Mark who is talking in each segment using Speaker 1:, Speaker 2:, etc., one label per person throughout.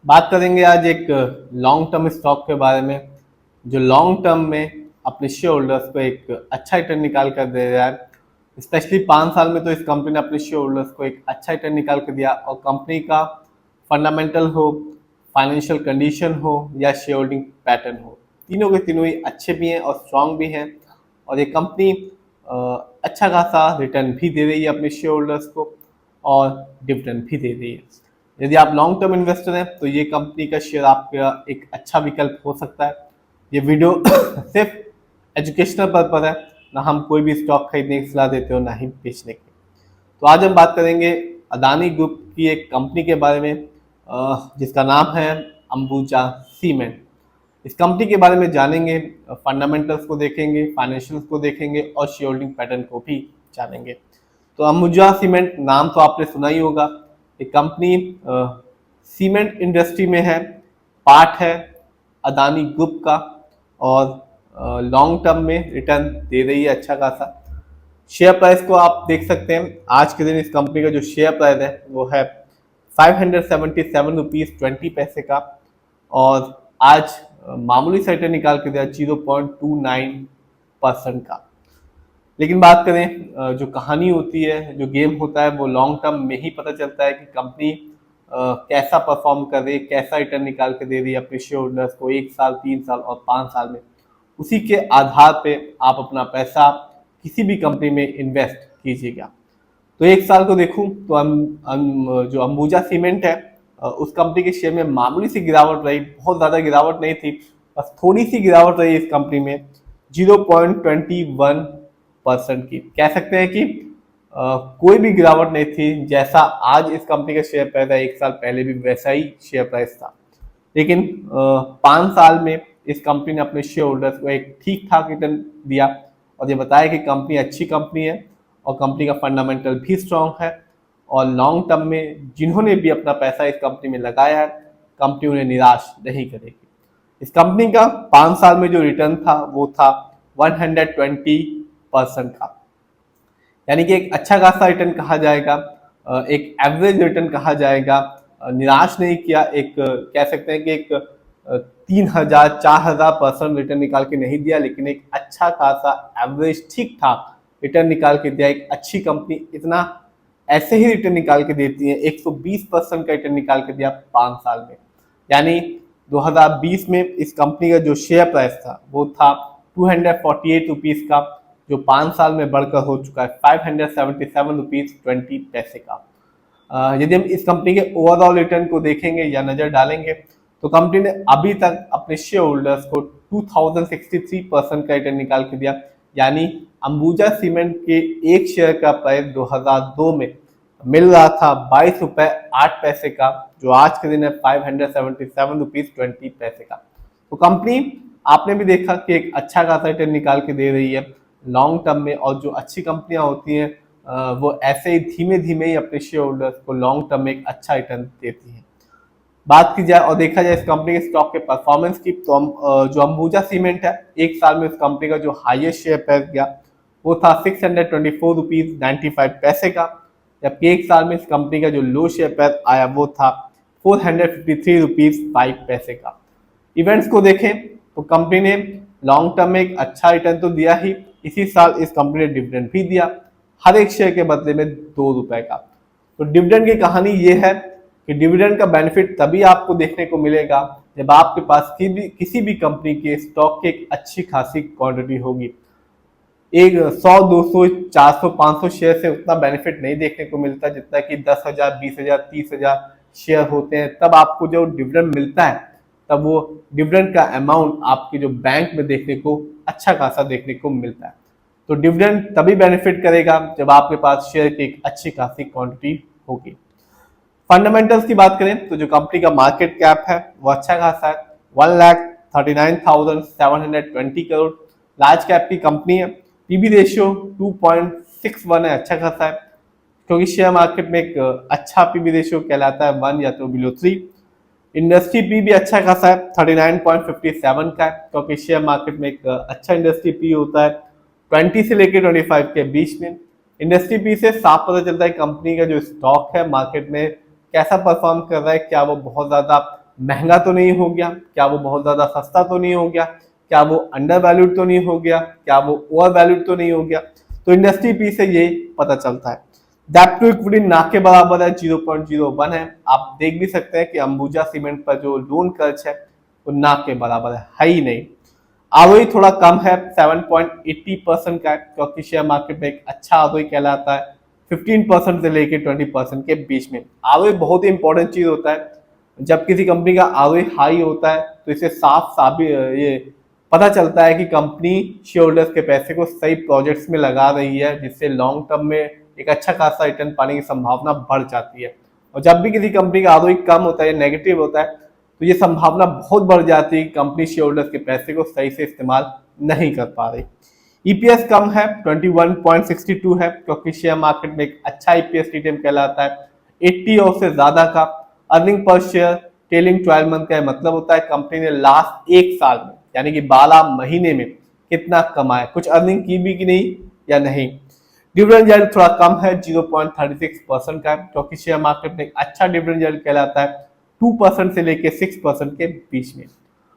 Speaker 1: बात करेंगे आज एक लॉन्ग टर्म स्टॉक के बारे में जो लॉन्ग टर्म में अपने शेयर होल्डर्स को एक अच्छा रिटर्न निकाल कर दे रहा है। स्पेशली 5 साल में तो इस कंपनी ने अपने शेयर होल्डर्स को एक अच्छा रिटर्न निकाल कर दिया और कंपनी का फंडामेंटल हो, फाइनेंशियल कंडीशन हो या शेयर होल्डिंग पैटर्न हो, तीनों के तीनों ही अच्छे भी हैं और स्ट्रांग भी हैं। और ये कंपनी अच्छा खासा रिटर्न भी दे रही है अपने शेयर होल्डर्स को और डिविडेंड भी दे रही है। यदि आप लॉन्ग टर्म इन्वेस्टर हैं तो ये कंपनी का शेयर आपका एक अच्छा विकल्प हो सकता है। ये वीडियो सिर्फ एजुकेशनल पर्पज है, ना हम कोई भी स्टॉक खरीदने की सलाह देते हो ना ही बेचने की। तो आज हम बात करेंगे अदानी ग्रुप की एक कंपनी के बारे में जिसका नाम है अंबुजा सीमेंट। इस कंपनी के बारे में जानेंगे, फंडामेंटल्स को देखेंगे, फाइनेंशियल्स को देखेंगे और शेयर होल्डिंग पैटर्न को भी जानेंगे। तो अंबुजा सीमेंट नाम तो आपने सुना ही होगा। एक कंपनी सीमेंट इंडस्ट्री में है, पार्ट है अदानी ग्रुप का और लॉन्ग टर्म में रिटर्न दे रही है अच्छा खासा। शेयर प्राइस को आप देख सकते हैं, आज के दिन इस कंपनी का जो शेयर प्राइस है वो है 577 रुपीज 20 पैसे का और आज मामूली सा रिटर्न निकाल के दिया 0.29% का। लेकिन बात करें जो कहानी होती है, जो गेम होता है, वो लॉन्ग टर्म में ही पता चलता है कि कंपनी कैसा परफॉर्म कर रही है, कैसा रिटर्न निकाल के दे रही है अपने शेयर होल्डर्स को 1 साल, 3 साल और 5 साल में। उसी के आधार पे आप अपना पैसा किसी भी कंपनी में इन्वेस्ट कीजिएगा। तो 1 साल को देखूं तो जो अंबुजा सीमेंट है उस कंपनी के शेयर में मामूली सी गिरावट रही, बहुत ज़्यादा गिरावट नहीं थी, बस थोड़ी सी गिरावट रही इस कंपनी में 0.21% की। कह सकते हैं कि कोई भी गिरावट नहीं थी। जैसा आज इस कंपनी का शेयर प्राइस है, 1 साल पहले भी वैसा ही शेयर प्राइस था। लेकिन 5 साल में इस कंपनी ने अपने शेयर होल्डर्स को एक ठीक ठाक रिटर्न दिया और ये बताया कि कंपनी अच्छी कंपनी है और कंपनी का फंडामेंटल भी स्ट्रांग है और लॉन्ग टर्म में जिन्होंने भी अपना पैसा इस कंपनी में लगाया है, कंपनी उन्हें निराश नहीं करेगी। इस कंपनी का 5 साल में जो रिटर्न था वो था 120% का, यानी कि एक अच्छा खासा रिटर्न कहा जाएगा, एक एवरेज रिटर्न कहा जाएगा। निराश नहीं किया, एक कह सकते हैं कि एक 3000-4000% रिटर्न निकाल के नहीं दिया, लेकिन एक अच्छा खासा एवरेज ठीक ठाक रिटर्न निकाल के दिया। एक अच्छी कंपनी इतना ऐसे ही रिटर्न निकाल के देती है, 120% का रिटर्न निकाल के दिया 5 साल में। यानी 2020 में इस कंपनी का जो शेयर प्राइस था वो था 248 रुपीज का, जो 5 साल में बढ़कर हो चुका है 577 रुपीज 20 पैसे का। यदि हम इस कंपनी के ओवरऑल रिटर्न को देखेंगे या नजर डालेंगे तो कंपनी ने अभी तक अपने शेयर होल्डर्स को 2063% का रिटर्न निकाल के दिया। यानी अंबुजा सीमेंट के एक शेयर का प्राइस 2002 में मिल रहा था 22 रुपए 8 पैसे का, जो आज के दिन है 577 रुपीज 20 पैसे का। तो कंपनी आपने भी देखा कि एक अच्छा खासा रिटर्न निकाल के दे रही है लॉन्ग टर्म में, और जो अच्छी कंपनियां होती हैं वो ऐसे ही धीमे धीमे ही अपने शेयर होल्डर्स को लॉन्ग टर्म में एक अच्छा रिटर्न देती हैं। बात की जाए और देखा जाए इस कंपनी के स्टॉक के परफॉर्मेंस की, तो हम जो अंबुजा सीमेंट है, 1 साल में इस कंपनी का जो हाईएस्ट शेयर प्राइस गया वो था 624 रुपीज 95 पैसे का, जबकि 1 साल में इस कंपनी का जो लो शेयर प्राइस आया वो था 453 रुपीज 5 पैसे का। इवेंट्स को देखें तो कंपनी ने लॉन्ग टर्म में एक अच्छा रिटर्न तो दिया ही, इसी साल इस कंपनी ने डिविडेंड भी दिया, हर एक शेयर के बदले में 2 रुपए का। तो डिविडेंड की कहानी ये है कि डिविडेंड का बेनिफिट तभी आपको देखने को मिलेगा जब आपके पास किसी भी कंपनी के स्टॉक की एक अच्छी खासी क्वांटिटी होगी। एक 100, 200, 400, 500 शेयर से उतना बेनिफिट नहीं देखने को मिलता जितना कि 10,000, 20,000, 30,000 शेयर होते हैं। तब आपको जो डिविडेंड मिलता है, तब वो डिविडेंड का अमाउंट आपके जो बैंक में देखने को अच्छा खासा देखने को मिलता है। तो डिविडेंड तभी बेनिफिट करेगा जब आपके पास शेयर की एक अच्छी खासी क्वांटिटी होगी। फंडामेंटल्स की बात करें तो जो कंपनी का मार्केट कैप है वो अच्छा खासा है, 1,39,720 करोड़। लार्ज कैप की कंपनी है, पीबी रेशियो 2.61 है, अच्छा खासा है, क्योंकि शेयर मार्केट में एक अच्छा पीबी रेशियो कहलाता है 1 या तो बिलो 3। इंडस्ट्री पी भी अच्छा खासा है, 39.57 का है, क्योंकि शेयर मार्केट में एक अच्छा इंडस्ट्री पी होता है 20 से लेकर 25 के बीच में। इंडस्ट्री पी से साफ पता चलता है कंपनी का जो स्टॉक है मार्केट में कैसा परफॉर्म कर रहा है, क्या वो बहुत ज्यादा महंगा तो नहीं हो गया, क्या वो बहुत ज्यादा सस्ता तो नहीं हो गया, क्या वो अंडर वैल्यूड तो नहीं हो गया, क्या वो ओवर वैल्यूड तो नहीं हो गया। तो इंडस्ट्री पी से ये पता चलता है। डेब्ट टू इक्विटी ना के बराबर है, 0.01 है। आप देख भी सकते हैं कि अंबुजा सीमेंट पर जो लोन खर्च है वो ना के बराबर है ही नहीं। आरओई थोड़ा कम है, 7.80% का है, क्योंकि शेयर मार्केट में एक अच्छा आरओई कहलाता है 15% से लेके 20% के बीच में। आरओई बहुत ही इंपॉर्टेंट चीज होता है। जब किसी कंपनी का आरओई हाई होता है तो इसे साफ साबित ये पता चलता है कि कंपनी शेयर होल्डर्स के पैसे को सही प्रोजेक्ट्स में लगा रही है, जिससे लॉन्ग टर्म में एक अच्छा खासा रिटर्न पाने की संभावना बढ़ जाती है। और जब भी किसी कंपनी का आरओई कम होता है या नेगेटिव होता है तो ये संभावना बहुत बढ़ जाती है कि कंपनी शेयर होल्डर्स के पैसे को सही से इस्तेमाल नहीं कर पा रही। ईपीएस कम है, 21.62 है, क्योंकि शेयर मार्केट में एक अच्छा ईपीएस टीटीएम कहलाता है 80 और से ज्यादा का। Earning per share trailing 12 month का मतलब होता है कंपनी ने लास्ट एक साल में यानी कि 12 महीने में कितना कमाया, कुछ अर्निंग की भी कि नहीं या नहीं। डिविडेंड यील्ड थोड़ा कम है, 0.36% का, क्योंकि शेयर मार्केट में एक अच्छा डिविडेंड यील्ड कहलाता है 2% से लेके 6% के बीच में।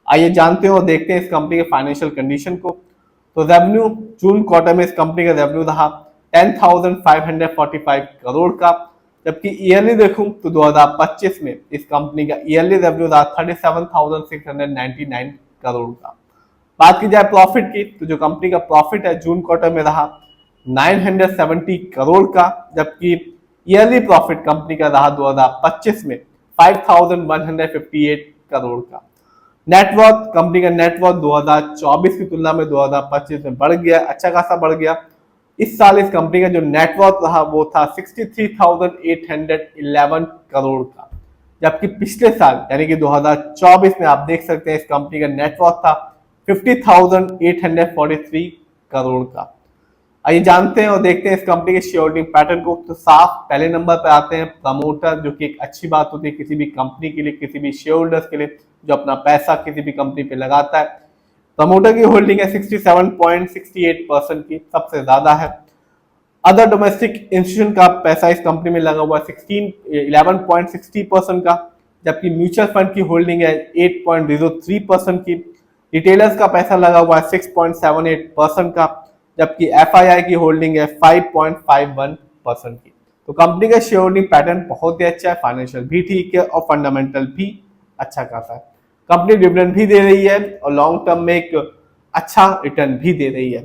Speaker 1: आइए जानते हैं और देखते हैं इस कंपनी के फाइनेंशियल कंडीशन को। तो रेवेन्यू जून क्वार्टर में इस कंपनी का रेवेन्यू रहा 10,545 करोड़ का, जबकि ईयरली देखूं तो 2025 में इस कंपनी का ईयरली रेवेन्यू रहा 37,699 करोड़ का। बात की जाए प्रॉफिट की तो जो कंपनी का प्रॉफिट है जून क्वार्टर में रहा 970 करोड़ का, जबकि ईयरली प्रॉफिट कंपनी का रहा 2025 में 5,158 करोड़ का। नेटवर्थ कंपनी का नेटवर्थ 2024 की तुलना में 2025 में बढ़ गया, अच्छा खासा बढ़ गया। इस साल इस कंपनी का जो नेटवर्थ रहा वो था 63,811 करोड़ का, जबकि पिछले साल यानी कि 2024 में आप देख सकते हैं इस कंपनी का नेटवर्थ था 50,843 करोड़ का। आइए जानते हैं और देखते हैं इस कंपनी के शेयर होल्डिंग पैटर्न को। तो साफ पहले नंबर पर आते हैं प्रमोटर, जो कि एक अच्छी बात होती है किसी भी कंपनी के लिए, किसी भी शेयर होल्डर्स के लिए जो अपना पैसा किसी भी कंपनी पे लगाता है। प्रमोटर की होल्डिंग है 67.68% की, सबसे ज्यादा है। अदर डोमेस्टिक इंस्टीट्यूशन का पैसा इस कंपनी में लगा हुआ है 11.60% का, जबकि म्यूचुअल फंड की होल्डिंग है 8.03% की। रिटेलर्स का पैसा लगा हुआ है 6.78% का, जबकि एफआईआई की होल्डिंग है 5.51% की। तो कंपनी का शेयर होल्डिंग पैटर्न बहुत ही अच्छा है, फाइनेंशियल भी ठीक है और फंडामेंटल भी अच्छा खासा है। कंपनी डिविडेंड भी दे रही है और लॉन्ग टर्म में एक अच्छा रिटर्न भी दे रही है।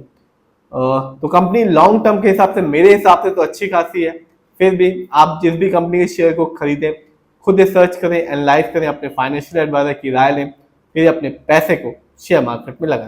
Speaker 1: तो कंपनी लॉन्ग टर्म के हिसाब से मेरे हिसाब से तो अच्छी खासी है। फिर भी आप जिस भी कंपनी के शेयर को खरीदें खुद रिसर्च करें, एनालाइज करें, अपने फाइनेंशियल एडवाइजर की राय लें, फिर अपने पैसे को शेयर मार्केट में लगाएं।